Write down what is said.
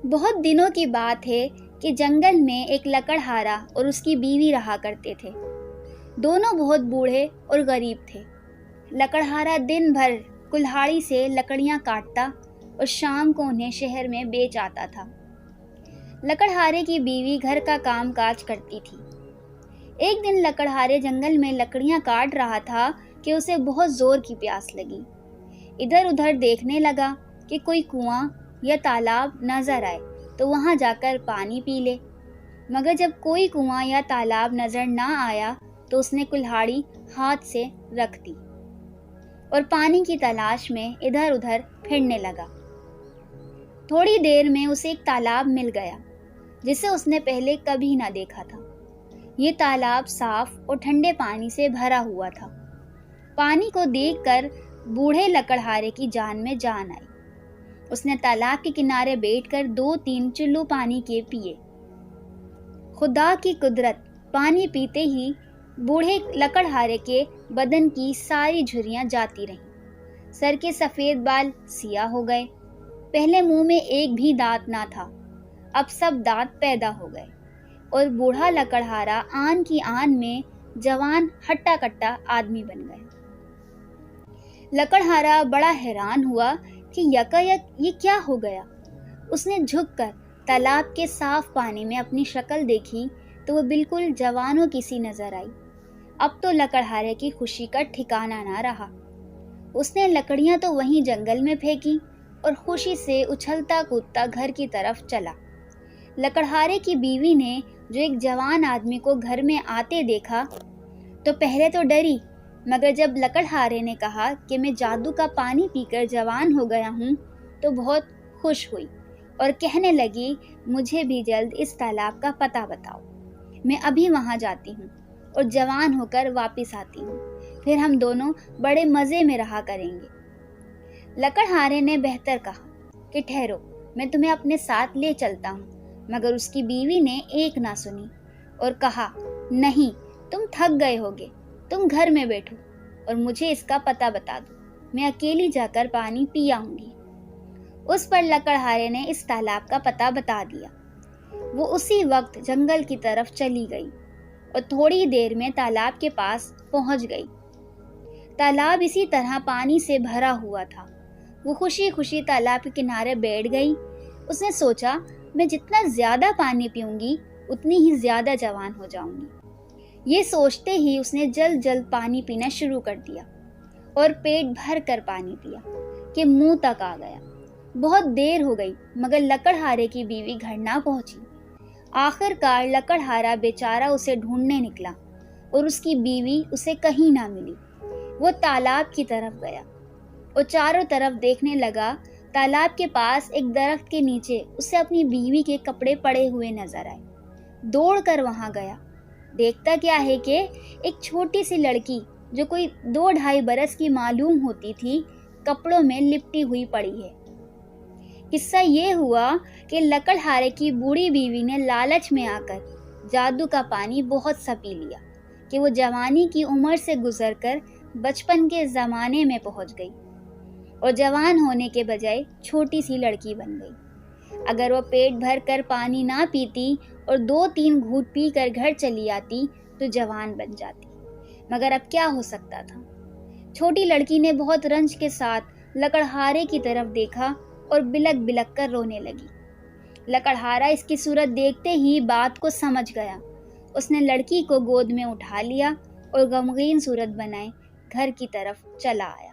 بہت دنوں کی بات ہے کہ جنگل میں ایک لکڑہارا اور اس کی بیوی رہا کرتے تھے۔ دونوں بہت بوڑھے اور غریب تھے۔ لکڑہارا دن بھر کلہاڑی سے لکڑیاں کاٹتا اور شام کو انہیں شہر میں بیچ آتا تھا۔ لکڑہارے کی بیوی گھر کا کام کاج کرتی تھی۔ ایک دن لکڑہارے جنگل میں لکڑیاں کاٹ رہا تھا کہ اسے بہت زور کی پیاس لگی۔ ادھر ادھر دیکھنے لگا کہ کوئی کنواں یا تالاب نظر آئے تو وہاں جا کر پانی پی لے، مگر جب کوئی کنواں یا تالاب نظر نہ آیا تو اس نے کلہاڑی ہاتھ سے رکھ دی اور پانی کی تلاش میں ادھر ادھر پھرنے لگا۔ تھوڑی دیر میں اسے ایک تالاب مل گیا جسے اس نے پہلے کبھی نہ دیکھا تھا۔ یہ تالاب صاف اور ٹھنڈے پانی سے بھرا ہوا تھا۔ پانی کو دیکھ کر بوڑھے لکڑہارے کی جان میں جان آئی۔ اس نے تالاب کے کنارے بیٹھ کر 2-3 چلو پانی کے پیے۔ خدا کی قدرت، پانی پیتے ہی بوڑھے لکڑہارے کے بدن کی ساری جھریاں جاتی رہیں۔ سر کے سفید بال سیاہ ہو گئے۔ پہلے منہ میں ایک بھی دانت نہ تھا، اب سب دانت پیدا ہو گئے اور بوڑھا لکڑہارا آن کی آن میں جوان ہٹا کٹا آدمی بن گیا۔ لکڑہارا بڑا حیران ہوا کہ یکایک یہ کیا ہو گیا۔ اس نے جھک کر تالاب کے صاف پانی میں اپنی شکل دیکھی تو وہ بالکل جوانوں کی سی نظر آئی۔ اب تو لکڑہارے کی خوشی کا ٹھکانہ نہ رہا۔ اس نے لکڑیاں تو وہیں جنگل میں پھینکی اور خوشی سے اچھلتا کودتا گھر کی طرف چلا۔ لکڑہارے کی بیوی نے جو ایک جوان آدمی کو گھر میں آتے دیکھا تو پہلے تو ڈری، مگر جب لکڑہارے نے کہا کہ میں جادو کا پانی پی کر جوان ہو گیا ہوں تو بہت خوش ہوئی اور کہنے لگی، مجھے بھی جلد اس تالاب کا پتہ بتاؤ، میں ابھی وہاں جاتی ہوں اور جوان ہو کر واپس آتی ہوں، پھر ہم دونوں بڑے مزے میں رہا کریں گے۔ لکڑہارے نے بہتر کہا کہ ٹھہرو، میں تمہیں اپنے ساتھ لے چلتا ہوں، مگر اس کی بیوی نے ایک نہ سنی اور کہا، نہیں، تم تھک گئے ہوگے، تم گھر میں بیٹھو اور مجھے اس کا پتہ بتا دو، میں اکیلی جا کر پانی پی آؤں گی۔ اس پر لکڑہارے نے اس تالاب کا پتہ بتا دیا۔ وہ اسی وقت جنگل کی طرف چلی گئی اور تھوڑی دیر میں تالاب کے پاس پہنچ گئی۔ تالاب اسی طرح پانی سے بھرا ہوا تھا۔ وہ خوشی خوشی تالاب کے کنارے بیٹھ گئی۔ اس نے سوچا، میں جتنا زیادہ پانی پیوں گی اتنی ہی زیادہ جوان ہو جاؤں گی۔ یہ سوچتے ہی اس نے جلد جلد پانی پینا شروع کر دیا اور پیٹ بھر کر پانی پیا کہ منہ تک آ گیا۔ بہت دیر ہو گئی مگر لکڑہارے کی بیوی گھر نہ پہنچی۔ آخر کار لکڑہارا بیچارہ اسے ڈھونڈنے نکلا اور اس کی بیوی اسے کہیں نہ ملی۔ وہ تالاب کی طرف گیا اور چاروں طرف دیکھنے لگا۔ تالاب کے پاس ایک درخت کے نیچے اسے اپنی بیوی کے کپڑے پڑے ہوئے نظر آئے۔ دوڑ کر وہاں گیا۔ دیکھتا کیا ہے کہ ایک چھوٹی سی لڑکی جو کوئی 2-2.5 برس کی معلوم ہوتی تھی، کپڑوں میں لپٹی ہوئی پڑی ہے۔ قصہ یہ ہوا کہ لکڑہارے کی بوڑھی بیوی نے لالچ میں آ کر جادو کا پانی بہت سا پی لیا کہ وہ جوانی کی عمر سے گزر کر بچپن کے زمانے میں پہنچ گئی اور جوان ہونے کے بجائے چھوٹی سی لڑکی بن گئی۔ اگر وہ پیٹ بھر کر پانی نہ پیتی اور 2-3 گھونٹ پی کر گھر چلی آتی تو جوان بن جاتی، مگر اب کیا ہو سکتا تھا۔ چھوٹی لڑکی نے بہت رنج کے ساتھ لکڑہارے کی طرف دیکھا اور بلک بلک کر رونے لگی۔ لکڑہارا اس کی صورت دیکھتے ہی بات کو سمجھ گیا۔ اس نے لڑکی کو گود میں اٹھا لیا اور غمگین صورت بنائے گھر کی طرف چلا آیا۔